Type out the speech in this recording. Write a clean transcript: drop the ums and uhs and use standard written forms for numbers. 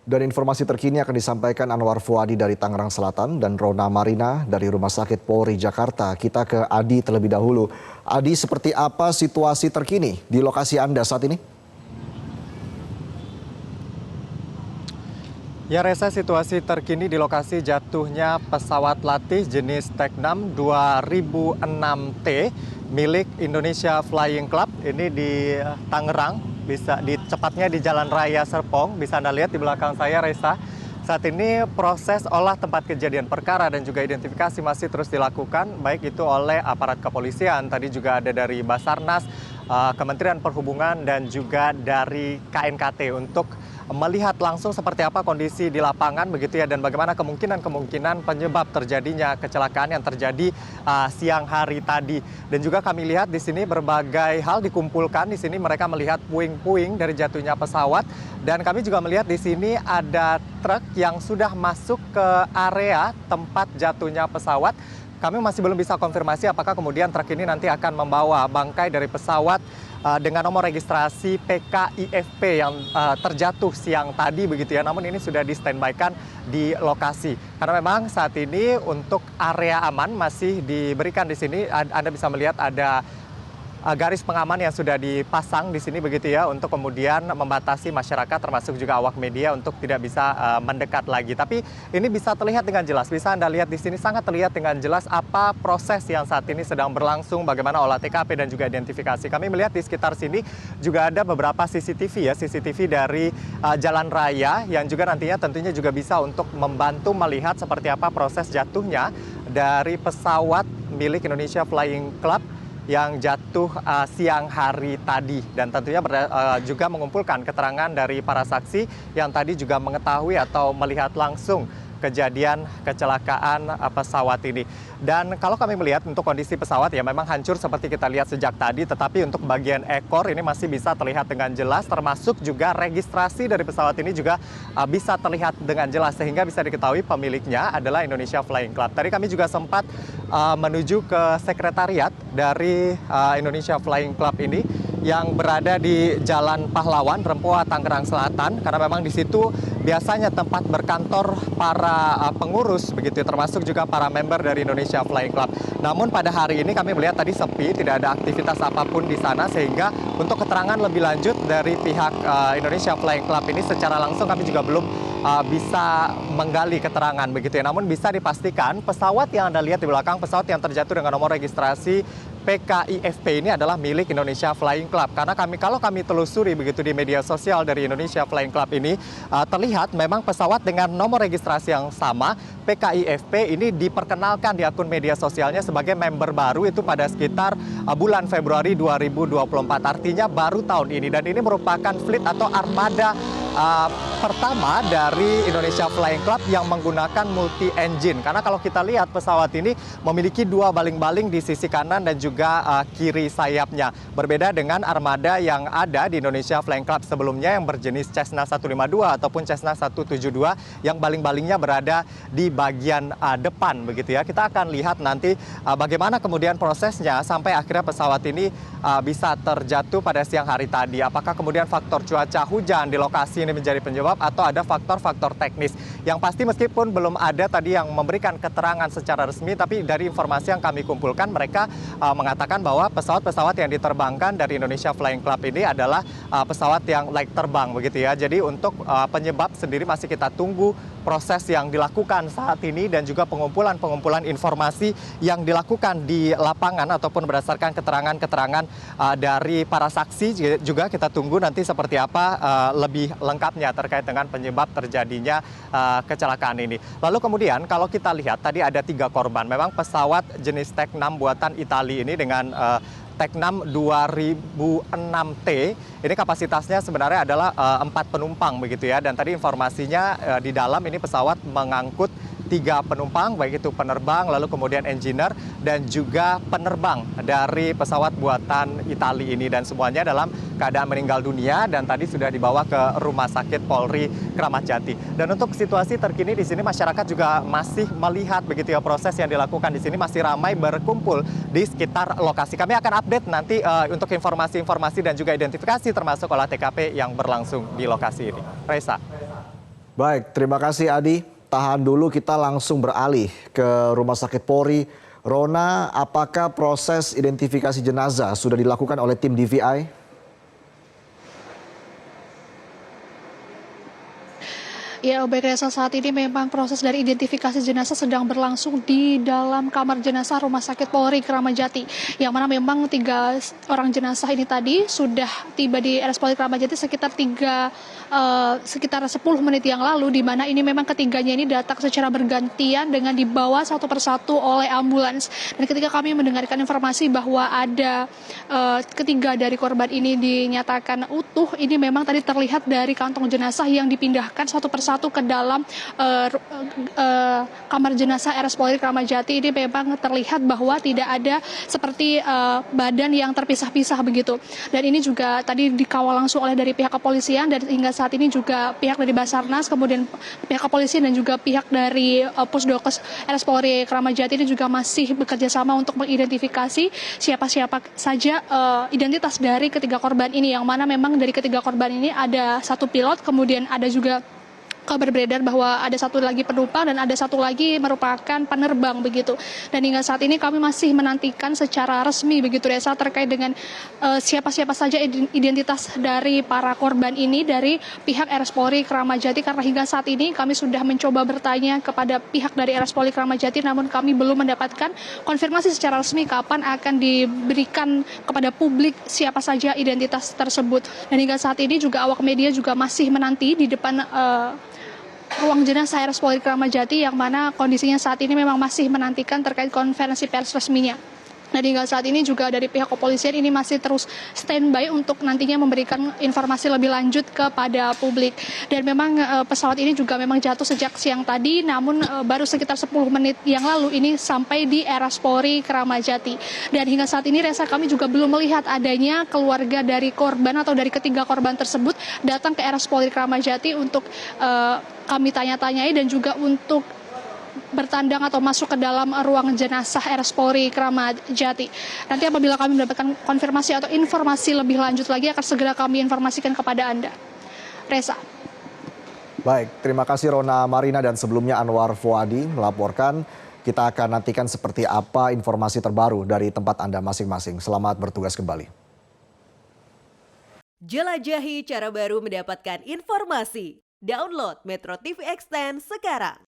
Dan informasi terkini akan disampaikan Anwar Fuadi dari Tangerang Selatan dan Rona Marina dari Rumah Sakit Polri Jakarta. Kita ke Adi terlebih dahulu. Adi, seperti apa situasi terkini di lokasi Anda saat ini? Ya Reza, situasi terkini di lokasi jatuhnya pesawat latih jenis Teknam 2006T milik Indonesia Flying Club ini di Tangerang, tepatnya di Jalan Raya Serpong. Bisa Anda lihat di belakang saya, Reza. Saat ini proses olah tempat kejadian perkara dan juga identifikasi masih terus dilakukan, baik itu oleh aparat kepolisian, tadi juga ada dari Basarnas, Kementerian Perhubungan dan juga dari KNKT untuk melihat langsung seperti apa kondisi di lapangan begitu ya, dan bagaimana kemungkinan penyebab terjadinya kecelakaan yang terjadi siang hari tadi. Dan juga kami lihat di sini berbagai hal dikumpulkan. Di sini mereka melihat puing-puing dari jatuhnya pesawat, dan kami juga melihat di sini ada truk yang sudah masuk ke area tempat jatuhnya pesawat. Kami masih belum bisa konfirmasi apakah kemudian truk ini nanti akan membawa bangkai dari pesawat dengan nomor registrasi PKIFP yang terjatuh siang tadi begitu ya. Namun ini sudah di-standby-kan di lokasi. Karena memang saat ini untuk area aman masih diberikan di sini. Anda bisa melihat ada garis pengaman yang sudah dipasang di sini begitu ya, untuk kemudian membatasi masyarakat termasuk juga awak media untuk tidak bisa mendekat lagi. Tapi ini bisa terlihat dengan jelas, bisa Anda lihat di sini sangat terlihat dengan jelas apa proses yang saat ini sedang berlangsung, bagaimana olah TKP dan juga identifikasi. Kami melihat di sekitar sini juga ada beberapa CCTV ya, CCTV dari jalan raya yang juga nantinya tentunya juga bisa untuk membantu melihat seperti apa proses jatuhnya dari pesawat milik Indonesia Flying Club yang jatuh siang hari tadi. Dan tentunya juga mengumpulkan keterangan dari para saksi yang tadi juga mengetahui atau melihat langsung kejadian kecelakaan pesawat ini. Dan kalau kami melihat untuk kondisi pesawat ya memang hancur seperti kita lihat sejak tadi, tetapi untuk bagian ekor ini masih bisa terlihat dengan jelas, termasuk juga registrasi dari pesawat ini juga bisa terlihat dengan jelas sehingga bisa diketahui pemiliknya adalah Indonesia Flying Club. Tadi kami juga sempat menuju ke sekretariat dari Indonesia Flying Club ini yang berada di Jalan Pahlawan, Rempoa, Tangerang Selatan, karena memang di situ biasanya tempat berkantor para pengurus begitu, termasuk juga para member dari Indonesia Flying Club. Namun pada hari ini kami melihat tadi sepi, tidak ada aktivitas apapun di sana, sehingga untuk keterangan lebih lanjut dari pihak Indonesia Flying Club ini secara langsung kami juga belum bisa menggali keterangan begitu ya. Namun bisa dipastikan pesawat yang Anda lihat di belakang, pesawat yang terjatuh dengan nomor registrasi PKIFP ini adalah milik Indonesia Flying Club. Karena kalau kami telusuri begitu di media sosial dari Indonesia Flying Club ini, terlihat memang pesawat dengan nomor registrasi yang sama, PKIFP ini diperkenalkan di akun media sosialnya sebagai member baru itu pada sekitar bulan Februari 2024. Artinya baru tahun ini, dan ini merupakan fleet atau armada pertama dari Indonesia Flying Club yang menggunakan multi-engine. Karena kalau kita lihat pesawat ini memiliki dua baling-baling di sisi kanan dan juga kiri sayapnya. Berbeda dengan armada yang ada di Indonesia Flying Club sebelumnya yang berjenis Cessna 152 ataupun Cessna 172 yang baling-balingnya berada di bagian depan begitu ya. Kita akan lihat nanti bagaimana kemudian prosesnya sampai akhirnya pesawat ini bisa terjatuh pada siang hari tadi. Apakah kemudian faktor cuaca hujan di lokasi ini menjadi penyebab atau ada faktor-faktor teknis. Yang pasti meskipun belum ada tadi yang memberikan keterangan secara resmi, tapi dari informasi yang kami kumpulkan mereka mengatakan bahwa pesawat-pesawat yang diterbangkan dari Indonesia Flying Club ini adalah pesawat yang layak terbang begitu ya. Jadi untuk penyebab sendiri masih kita tunggu proses yang dilakukan saat ini dan juga pengumpulan informasi yang dilakukan di lapangan ataupun berdasarkan keterangan-keterangan dari para saksi. Juga kita tunggu nanti seperti apa lebih lengkapnya terkait dengan penyebab terjadinya kecelakaan ini. Lalu kemudian kalau kita lihat tadi ada 3 korban. Memang pesawat jenis Teknam buatan Italia ini dengan Teknam 2006T ini kapasitasnya sebenarnya adalah 4 penumpang begitu ya, dan tadi informasinya di dalam ini pesawat mengangkut 3 penumpang, baik itu penerbang, lalu kemudian engineer, dan juga penerbang dari pesawat buatan Italia ini. Dan semuanya dalam keadaan meninggal dunia dan tadi sudah dibawa ke Rumah Sakit Polri Kramat Jati. Dan untuk situasi terkini di sini masyarakat juga masih melihat begitu ya proses yang dilakukan di sini, masih ramai berkumpul di sekitar lokasi. Kami akan update nanti untuk informasi-informasi dan juga identifikasi termasuk olah TKP yang berlangsung di lokasi ini. Reza. Baik, terima kasih Adi. Tahan dulu, kita langsung beralih ke Rumah Sakit Polri. Rona, apakah proses identifikasi jenazah sudah dilakukan oleh tim DVI? Ya, baik Reza, saat ini memang proses dari identifikasi jenazah sedang berlangsung di dalam kamar jenazah Rumah Sakit Polri Kramat Jati. Yang mana memang 3 orang jenazah ini tadi sudah tiba di RS Polri Kramat Jati sekitar 10 menit yang lalu, di mana ini memang ketiganya ini datang secara bergantian dengan dibawa satu persatu oleh ambulans. Dan ketika kami mendengarkan informasi bahwa ada ketiga dari korban ini dinyatakan utuh, ini memang tadi terlihat dari kantong jenazah yang dipindahkan satu persatu ke dalam kamar jenazah RS Polri Kramat Jati. Ini memang terlihat bahwa tidak ada seperti badan yang terpisah-pisah begitu. Dan ini juga tadi dikawal langsung oleh dari pihak kepolisian, dan hingga saat ini juga pihak dari Basarnas, kemudian pihak kepolisian dan juga pihak dari Pusdokes RS Polri Kramat Jati ini juga masih bekerja sama untuk mengidentifikasi siapa-siapa saja identitas dari ketiga korban ini, yang mana memang dari ketiga korban ini ada satu pilot, kemudian ada juga kabar beredar bahwa ada satu lagi penumpang dan ada satu lagi merupakan penerbang begitu. Dan hingga saat ini kami masih menantikan secara resmi begitu Reza terkait dengan siapa-siapa saja identitas dari para korban ini dari pihak RS Polri Kramat Jati, karena hingga saat ini kami sudah mencoba bertanya kepada pihak dari RS Polri Kramat Jati, namun kami belum mendapatkan konfirmasi secara resmi kapan akan diberikan kepada publik siapa saja identitas tersebut. Dan hingga saat ini juga awak media juga masih menanti di depan ruang jenazah RS Polri Kramat Jati, yang mana kondisinya saat ini memang masih menantikan terkait konferensi pers resminya. Dan hingga saat ini juga dari pihak kepolisian ini masih terus standby untuk nantinya memberikan informasi lebih lanjut kepada publik. Dan memang pesawat ini juga memang jatuh sejak siang tadi, namun baru sekitar 10 menit yang lalu ini sampai di RS Polri Kramat Jati. Dan hingga saat ini Reza, kami juga belum melihat adanya keluarga dari korban atau dari ketiga korban tersebut datang ke RS Polri Kramat Jati untuk kami tanya-tanyai dan juga untuk bertandang atau masuk ke dalam ruang jenazah RS Polri Kramat Jati. Nanti apabila kami mendapatkan konfirmasi atau informasi lebih lanjut lagi akan segera kami informasikan kepada Anda. Reza. Baik, terima kasih Rona Marina, dan sebelumnya Anwar Fuadi melaporkan. Kita akan nantikan seperti apa informasi terbaru dari tempat Anda masing-masing. Selamat bertugas kembali. Jelajahi cara baru mendapatkan informasi. Download Metro TV Extend sekarang.